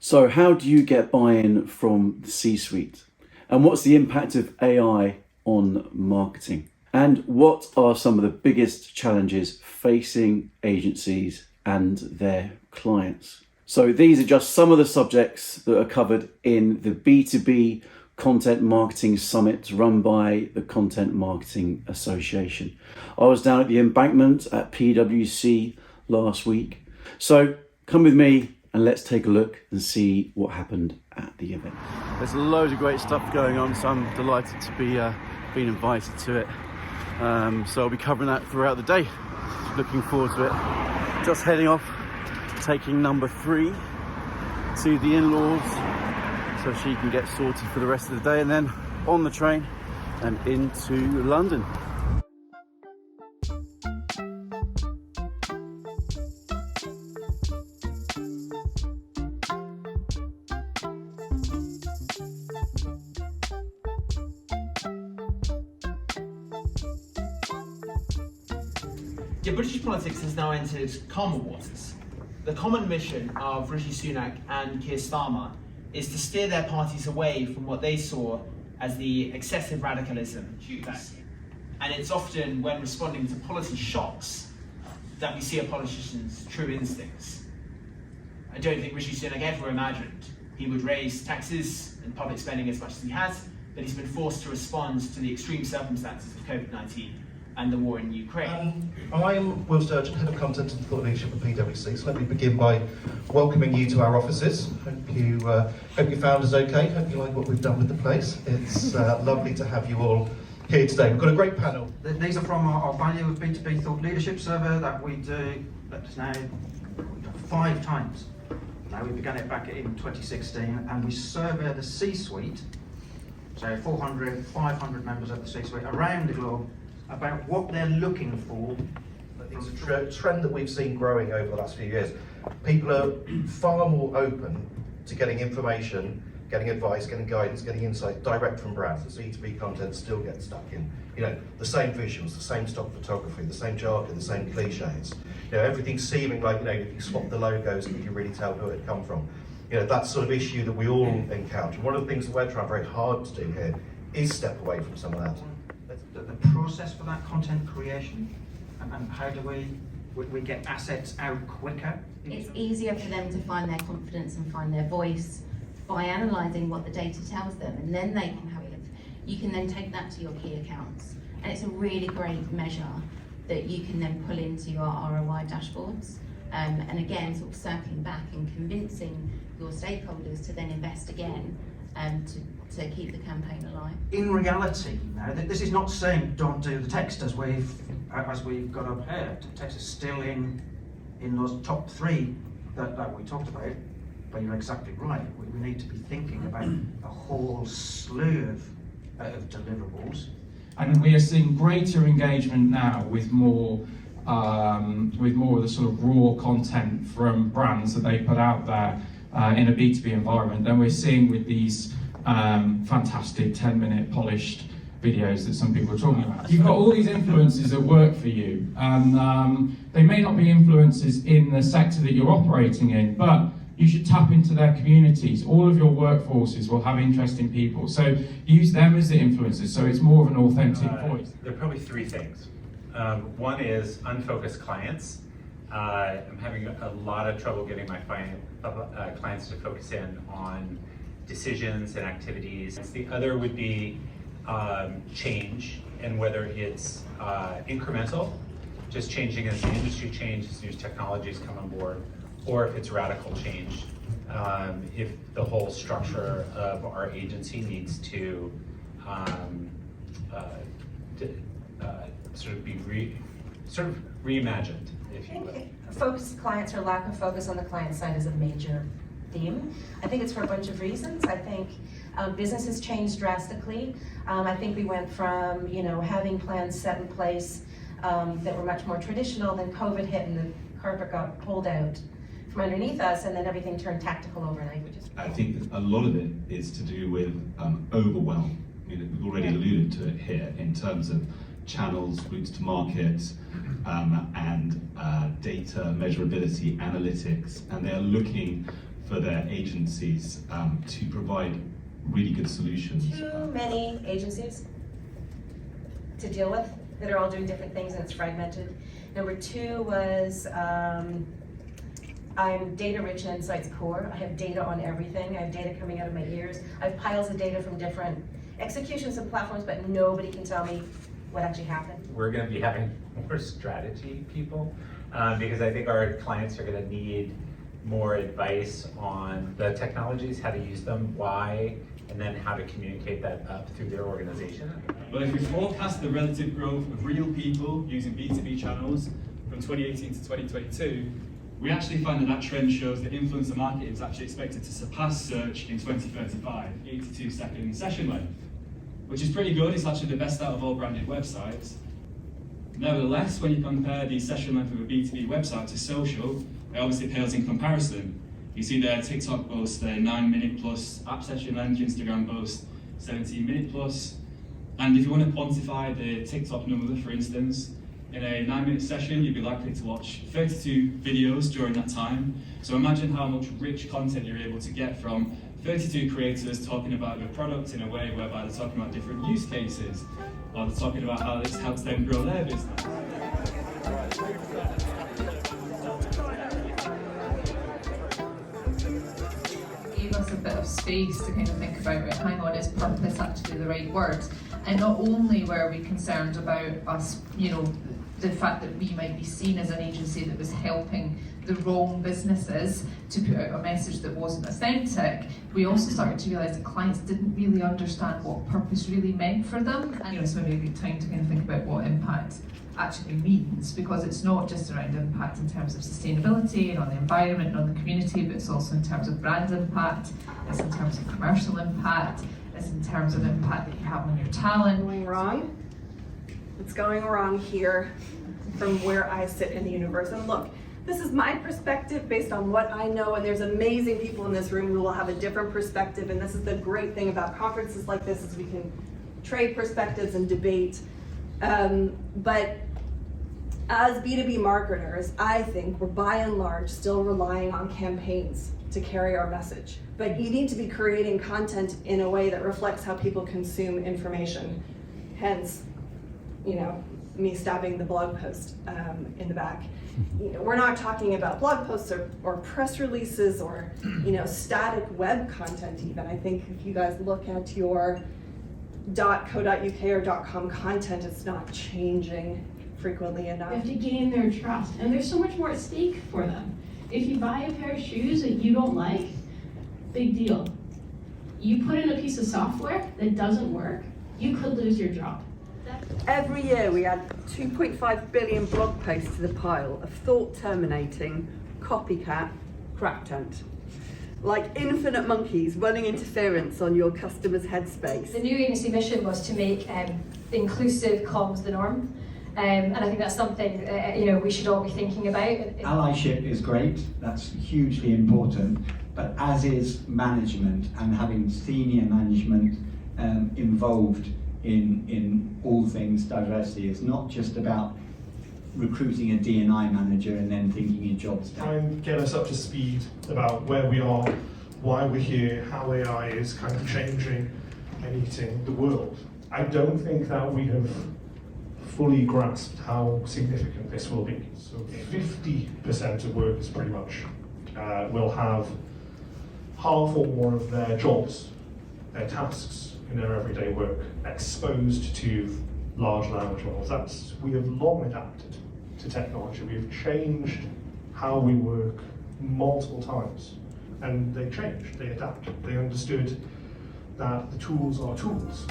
So how do you get buy-in from the C-suite? And what's the impact of AI on marketing? And what are some of the biggest challenges facing agencies and their clients? So these are just some of the subjects that are covered in the B2B Content Marketing Summit run by the Content Marketing Association. I was down at the Embankment at PwC last week. So come with me and let's take a look and see what happened at the event. There's loads of great stuff going on, so I'm delighted to be being invited to it. So I'll be covering that throughout the day. Looking forward to it. Just heading off, taking number 3 to the in-laws so she can get sorted for the rest of the day, and then on the train and into London. Yeah, British politics has now entered calmer waters. The common mission of Rishi Sunak and Keir Starmer is to steer their parties away from what they saw as the excessive radicalism. And it's often when responding to policy shocks that we see a politician's true instincts. I don't think Rishi Sunak ever imagined he would raise taxes and public spending as much as he has, but he's been forced to respond to the extreme circumstances of COVID-19 and the war in Ukraine. I'm Will Sturgeon, Head of Content and Thought Leadership at PwC. So let me begin by welcoming you to our offices. Hope you found us okay. Hope you like what we've done with the place. It's lovely to have you all here today. We've got a great panel. These are from our Value of B2B Thought Leadership survey that we do now 5 times. Now we began it back in 2016, and we survey the C-suite, so 400, 500 members of the C-suite around the globe, about what they're looking for. I think it's a trend that we've seen growing over the last few years. People are far more open to getting information, getting advice, getting guidance, getting insight direct from brands. The B2B content still gets stuck in, the same visuals, the same stock photography, the same jargon, the same cliches. Everything's seeming like, if you swap the logos, can you really tell who it come from? That sort of issue that we all encounter. One of the things that we're trying very hard to do here is step away from some of that. The process for that content creation, and how do we get assets out quicker? It's easier for them to find their confidence and find their voice by analysing what the data tells them, and then they can you can then take that to your key accounts, and it's a really great measure that you can then pull into your ROI dashboards, and again sort of circling back and convincing your stakeholders to then invest again to keep the campaign alive. In reality, now, this is not saying don't do the text as we've got up here. Text is still in those top 3 that we talked about, but you're exactly right. We need to be thinking about a whole slew of deliverables. And we are seeing greater engagement now with more of the sort of raw content from brands that they put out there in a B2B environment than we're seeing with these fantastic 10-minute polished videos that some people are talking about. You've got all these influencers that work for you, and they may not be influencers in the sector that you're operating in, but you should tap into their communities. All of your workforces will have interesting people, so use them as the influencers, so it's more of an authentic voice. There are probably 3 things. One is unfocused clients. I'm having a lot of trouble getting my clients to focus in on decisions and activities. The other would be change, and whether it's incremental, just changing as the industry changes, new technologies come on board, or if it's radical change, if the whole structure of our agency needs to sort of be reimagined, if you will. Focused clients or lack of focus on the client side is a major theme. I think it's for a bunch of reasons. I think business has changed drastically. I think we went from having plans set in place that were much more traditional. Then COVID hit and the carpet got pulled out from underneath us, and then everything turned tactical overnight. I think a lot of it is to do with overwhelm. We've already alluded to it here in terms of channels, routes to market, and data, measurability, analytics, and they're looking for their agencies to provide really good solutions? Too many agencies to deal with that are all doing different things and it's fragmented. Number two was I'm data rich and insights poor. I have data on everything. I have data coming out of my ears. I have piles of data from different executions and platforms, but nobody can tell me what actually happened. We're going to be having more strategy people because I think our clients are going to need more advice on the technologies, how to use them, why, and then how to communicate that up through their organization. But if we forecast the relative growth of real people using B2B channels from 2018 to 2022, we actually find that trend shows that influencer marketing is actually expected to surpass search in 2035, 82-second session length, which is pretty good. It's actually the best out of all branded websites. Nevertheless, when you compare the session length of a B2B website to social, it obviously pales in comparison. You see there TikTok boasts a 9-minute plus app session length, Instagram boasts 17-minute plus. And if you want to quantify the TikTok number, for instance, in a 9-minute session, you'd be likely to watch 32 videos during that time. So imagine how much rich content you're able to get from 32 creators talking about your product in a way whereby they're talking about different use cases, or they're talking about how this helps them grow their business. Gave us a bit of space to kind of think about, right, hang on, is purpose actually the right word? And not only were we concerned about us, you know, the fact that we might be seen as an agency that was helping the wrong businesses to put out a message that wasn't authentic, we also started to realise that clients didn't really understand what purpose really meant for them. And it's maybe a good time to kind of think about what impact actually means, because it's not just around impact in terms of sustainability and on the environment and on the community, but it's also in terms of brand impact, it's in terms of commercial impact, it's in terms of impact that you have on your talent. Going wrong? What's going wrong here from where I sit in the universe? And look, this is my perspective based on what I know, and there's amazing people in this room who will have a different perspective, and this is the great thing about conferences like this, is we can trade perspectives and debate. But as B2B marketers, I think we're by and large still relying on campaigns to carry our message. But you need to be creating content in a way that reflects how people consume information. Hence, you know, me stabbing the blog post in the back. You know, we're not talking about blog posts or press releases or, you know, static web content even. I think if you guys look at your .co.uk or .com content, it's not changing frequently enough. You have to gain their trust, and there's so much more at stake for them. If you buy a pair of shoes that you don't like, big deal. You put in a piece of software that doesn't work, you could lose your job. Every year we add 2.5 billion blog posts to the pile of thought-terminating, copycat crap tent. Like infinite monkeys running interference on your customer's headspace. The new agency mission was to make inclusive comms the norm. And I think that's something you know, we should all be thinking about. Allyship is great, that's hugely important, but as is management, and having senior management involved in all things diversity. It's not just about recruiting a D&I manager and then thinking your job's done. Try and get us up to speed about where we are, why we're here, how AI is kind of changing and eating the world. I don't think that we have fully grasped how significant this will be. So 50% of workers pretty much will have half or more of their jobs, their tasks in their everyday work exposed to large language models. We have long adapted to technology. We have changed how we work multiple times. And they changed, they adapted. They understood that the tools are tools.